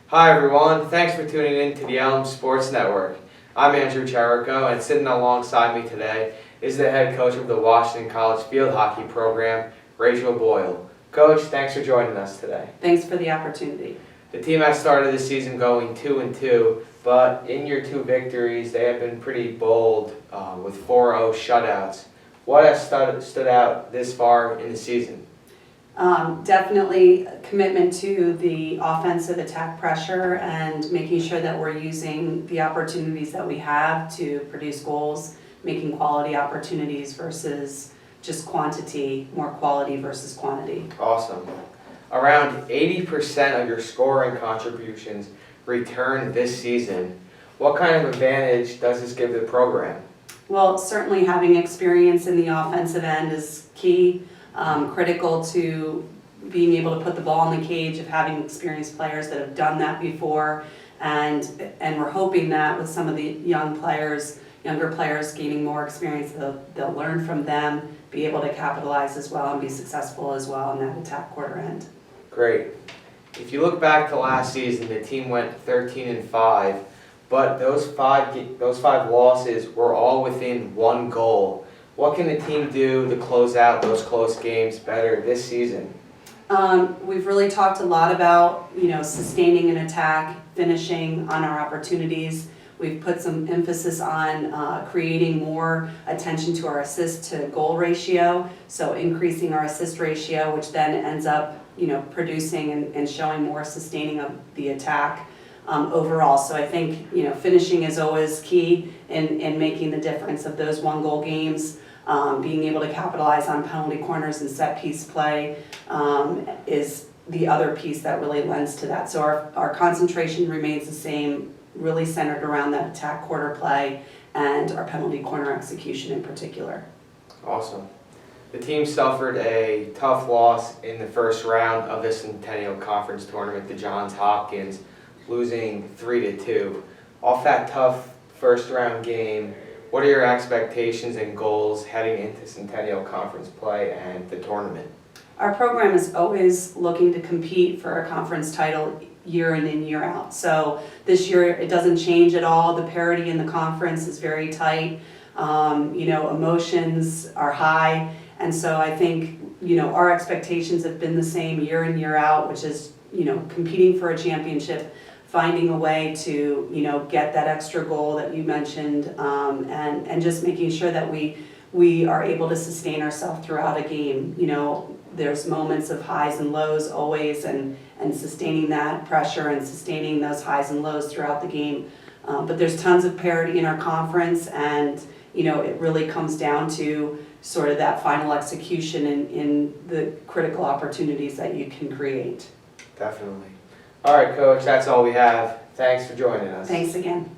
Hi everyone, thanks for tuning in to the Elm Sports Network. I'm Andrew Chirico, and sitting alongside me today is the head coach of the Washington College field hockey program, Rachel Boyle. Coach, thanks for joining us today. Thanks for the opportunity. The team has started the season going 2-2, but in your two victories, they have been pretty bold with 4-0 shutouts. What has stood out this far in the season? Definitely a commitment to the offensive attack pressure and making sure that we're using the opportunities that we have to produce goals, making quality opportunities versus just quantity, more quality versus quantity. Awesome. Around 80% of your scoring contributions returned this season. What kind of advantage does this give the program? Well, certainly having experience in the offensive end is key. Critical to being able to put the ball in the cage, of having experienced players that have done that before, and we're hoping that with some of the younger players gaining more experience, they'll learn from them, be able to capitalize as well and be successful as well in that attack quarter end. Great. If you look back to last season, the team went 13-5, but those five losses were all within one goal. What can the team do to close out those close games better this season? We've really talked a lot about, sustaining an attack, finishing on our opportunities. We've put some emphasis on creating more attention to our assist to goal ratio, so increasing our assist ratio, which then ends up, producing and showing more sustaining of the attack overall. So I think, finishing is always key in making the difference of those one goal games. Being able to capitalize on penalty corners and set piece play is the other piece that really lends to that. So our concentration remains the same, really centered around that attack quarter play and our penalty corner execution in particular. Awesome. The team suffered a tough loss in the first round of the Centennial Conference Tournament to Johns Hopkins, losing 3-2. Off that tough first round game, what are your expectations and goals heading into Centennial Conference play and the tournament? Our program is always looking to compete for a conference title year in and year out. So this year it doesn't change at all. The parity in the conference is very tight. Emotions are high. And so I think, our expectations have been the same year in, year out, which is, competing for a championship, finding a way to, get that extra goal that you mentioned, and just making sure that we are able to sustain ourselves throughout a game. There's moments of highs and lows always, and sustaining that pressure and sustaining those highs and lows throughout the game. But there's tons of parity in our conference, and it really comes down to sort of that final execution in the critical opportunities that you can create. Definitely. All right, Coach, that's all we have. Thanks for joining us. Thanks again.